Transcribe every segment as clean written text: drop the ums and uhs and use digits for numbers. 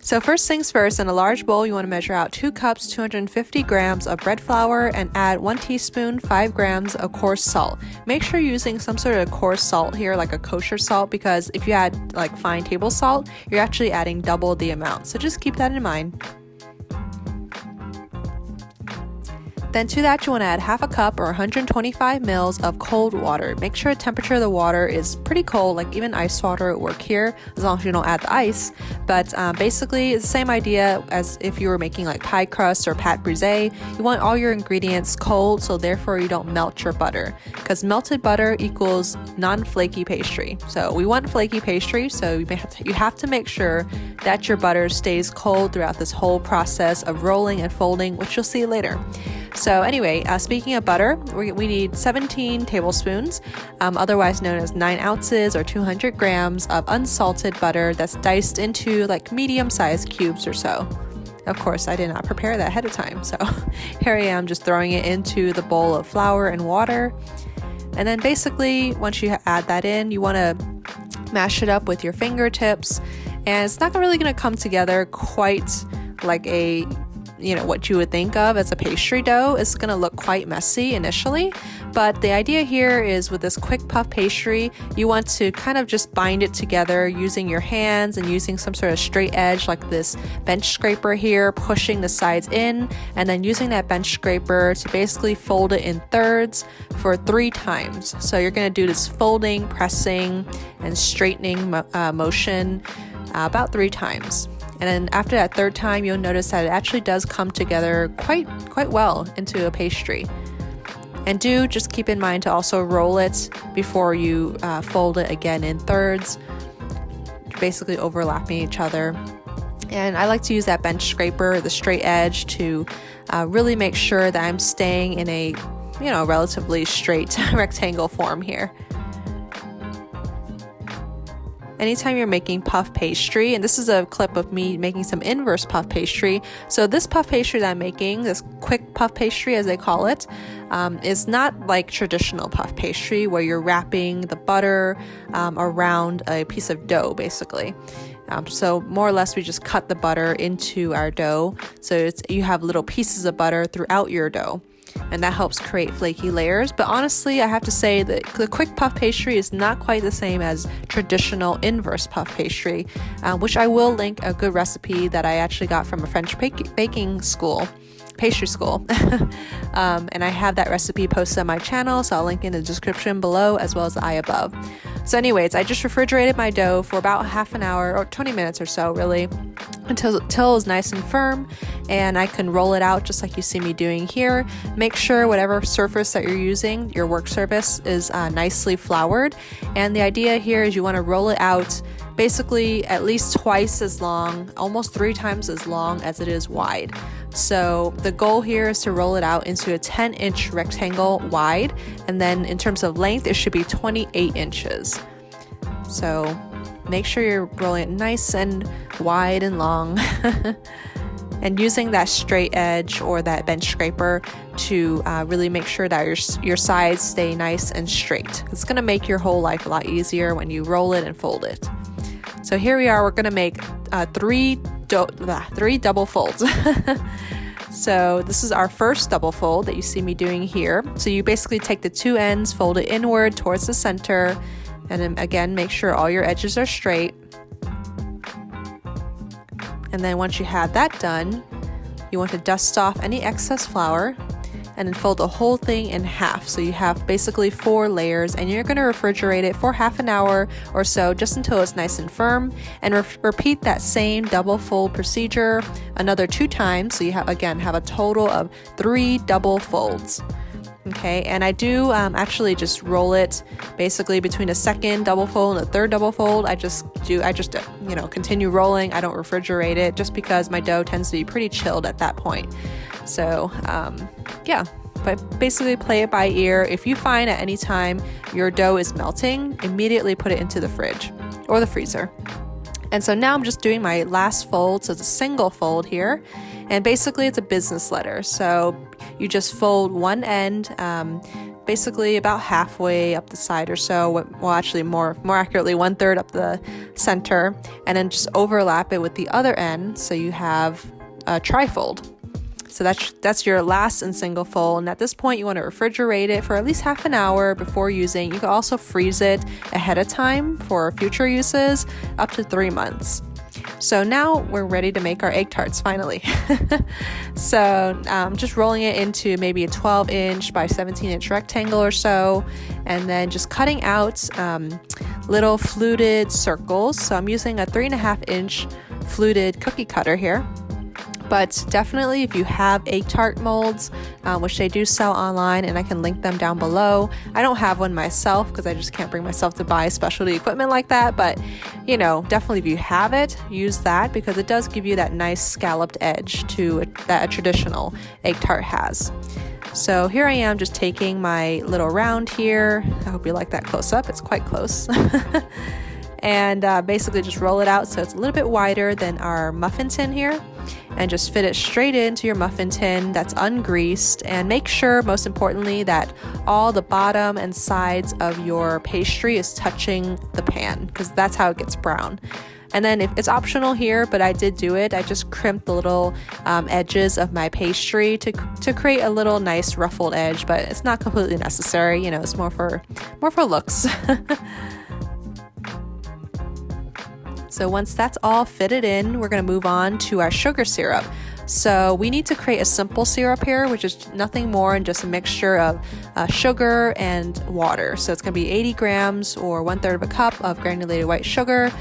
So first things first, in a large bowl, you want to measure out 2 cups, 250 grams of bread flour and add 1 teaspoon, 5 grams of coarse salt. Make sure you're using some sort of coarse salt here, like a kosher salt, because if you add like fine table salt, you're actually adding double the amount. So just keep that in mind. Then to that, you want to add half a cup or 125 mils of cold water. Make sure the temperature of the water is pretty cold, like even ice water would work here, as long as you don't add the ice. But basically, it's the same idea as if you were making like pie crust or pâte brisée. You want all your ingredients cold, so therefore you don't melt your butter, because melted butter equals non-flaky pastry. So we want flaky pastry, so you have to make sure that your butter stays cold throughout this whole process of rolling and folding, which you'll see later. So anyway, speaking of butter, we need 17 tablespoons, otherwise known as 9 ounces or 200 grams of unsalted butter that's diced into like medium-sized cubes or so. Of course, I did not prepare that ahead of time, so here I am just throwing it into the bowl of flour and water. And then basically, once you add that in, you want to mash it up with your fingertips, and it's not really going to come together quite like what you would think of as a pastry dough. It's going to look quite messy initially, but the idea here is with this quick puff pastry, you want to kind of just bind it together using your hands and using some sort of straight edge like this bench scraper here, pushing the sides in, and then using that bench scraper to basically fold it in thirds for 3 times. So you're going to do this folding, pressing, and straightening motion about 3 times. And then after that 3rd time, you'll notice that it actually does come together quite well into a pastry. And do just keep in mind to also roll it before you fold it again in thirds, basically overlapping each other. And I like to use that bench scraper, the straight edge, to really make sure that I'm staying in a relatively straight rectangle form here. Anytime you're making puff pastry, and this is a clip of me making some inverse puff pastry. So this puff pastry that I'm making, this quick puff pastry as they call it, is not like traditional puff pastry where you're wrapping the butter around a piece of dough basically. So more or less we just cut the butter into our dough, so you have little pieces of butter throughout your dough. And that helps create flaky layers. But honestly, I have to say that the quick puff pastry is not quite the same as traditional inverse puff pastry, which I will link a good recipe that I actually got from a French pastry school. And I have that recipe posted on my channel, so I'll link in the description below as well as the eye above. So anyways, I just refrigerated my dough for about half an hour or 20 minutes or so really, until it's nice and firm, and I can roll it out just like you see me doing here. Make sure whatever surface that you're using, your work surface, is nicely floured. And the idea here is you want to roll it out basically at least twice as long, almost 3 times as long as it is wide. So the goal here is to roll it out into a 10-inch rectangle wide, and then in terms of length, it should be 28 inches. So make sure you're rolling it nice and wide and long. And using that straight edge or that bench scraper to really make sure that your sides stay nice and straight. It's going to make your whole life a lot easier when you roll it and fold it. So here we are, we're going to make 3 double folds. So this is our first double fold that you see me doing here. So you basically take the 2 ends, fold it inward towards the center, and then again make sure all your edges are straight. And then once you have that done, you want to dust off any excess flour and then fold the whole thing in half. So you have basically 4 layers, and you're going to refrigerate it for half an hour or so just until it's nice and firm, and repeat that same double fold procedure another 2 times. So you have a total of 3 double folds. Okay, and I do actually just roll it basically between a second double fold and a third double fold. I just continue rolling. I don't refrigerate it just because my dough tends to be pretty chilled at that point. So yeah, but basically play it by ear. If you find at any time your dough is melting, immediately put it into the fridge or the freezer. And so now I'm just doing my last fold, so it's a single fold here, and basically it's a business letter. So you just fold one end basically about halfway up the side or so, well actually more accurately 1/3 up the center, and then just overlap it with the other end so you have a trifold. So that's your last and single fold, and at this point you want to refrigerate it for at least half an hour before using. You can also freeze it ahead of time for future uses, up to 3 months. So now we're ready to make our egg tarts finally. So just rolling it into maybe a 12-inch by 17-inch rectangle or so, and then just cutting out little fluted circles. So I'm using a 3.5-inch fluted cookie cutter here. But definitely if you have egg tart molds, which they do sell online, and I can link them down below. I don't have one myself because I just can't bring myself to buy specialty equipment like that, but you know, definitely if you have it, use that because it does give you that nice scalloped edge that a traditional egg tart has. So here I am just taking my little round here. I hope you like that close up, it's quite close. And basically just roll it out so it's a little bit wider than our muffin tin here, and just fit it straight into your muffin tin that's ungreased, and make sure, most importantly, that all the bottom and sides of your pastry is touching the pan, because that's how it gets brown. And then it's optional here, but I did do it. I just crimped the little edges of my pastry to create a little nice ruffled edge, but it's not completely necessary. You know, it's more for looks. So once that's all fitted in, we're going to move on to our sugar syrup. So we need to create a simple syrup here, which is nothing more than just a mixture of sugar and water. So it's going to be 80 grams or 1/3 of a cup of granulated white sugar,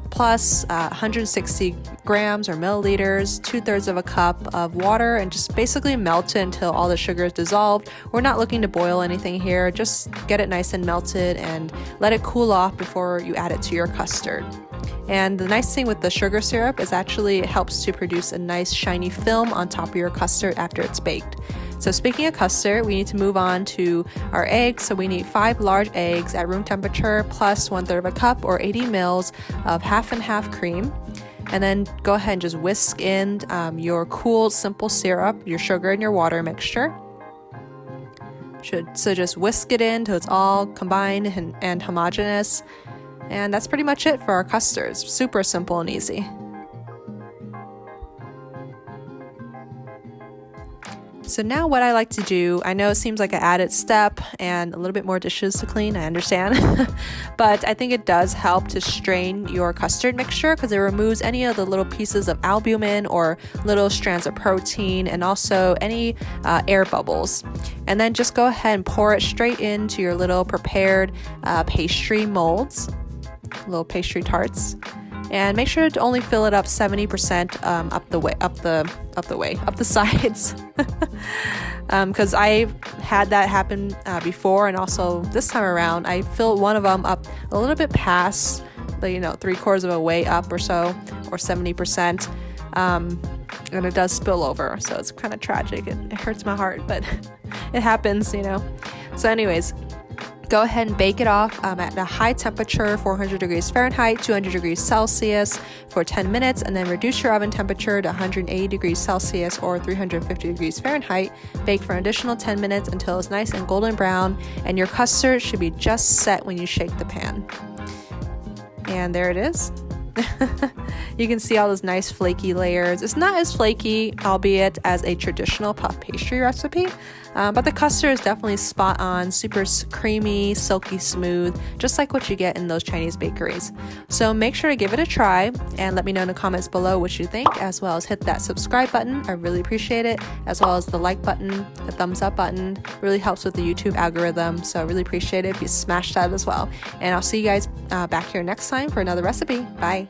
plus 160 grams or milliliters, 2/3 of a cup of water, and just basically melt it until all the sugar is dissolved. We're not looking to boil anything here, just get it nice and melted and let it cool off before you add it to your custard. And the nice thing with the sugar syrup is actually it helps to produce a nice shiny film on top of your custard after it's baked. So speaking of custard, we need to move on to our eggs. So we need 5 large eggs at room temperature, plus 1/3 of a cup or 80 mils of half and half cream. And then go ahead and just whisk in your cooled simple syrup, your sugar and your water mixture. So just whisk it in until it's all combined and homogeneous. And that's pretty much it for our custards. Super simple and easy. So now what I like to do, I know it seems like an added step and a little bit more dishes to clean, I understand, but I think it does help to strain your custard mixture because it removes any of the little pieces of albumin or little strands of protein, and also any air bubbles. And then just go ahead and pour it straight into your little prepared pastry molds, little pastry tarts. And make sure to only fill it up 70% up the sides. Because I've had that happen before, and also this time around I filled one of them up a little bit past the 3/4 of a way up or so, or 70%, and it does spill over, so it's kind of tragic. It hurts my heart, but it happens, So anyways, go ahead and bake it off at a high temperature, 400 degrees Fahrenheit, 200 degrees Celsius for 10 minutes, and then reduce your oven temperature to 180 degrees Celsius or 350 degrees Fahrenheit. Bake for an additional 10 minutes until it's nice and golden brown, and your custard should be just set when you shake the pan. And there it is. You can see all those nice flaky layers. It's not as flaky, albeit, as a traditional puff pastry recipe, but the custard is definitely spot on, super creamy, silky smooth, just like what you get in those Chinese bakeries. So make sure to give it a try and let me know in the comments below what you think, as well as hit that subscribe button. I really appreciate it, as well as the like button, the thumbs up button. Really helps with the YouTube algorithm, so I really appreciate it if you smash that as well. And I'll see you guys back here next time for another recipe. Bye.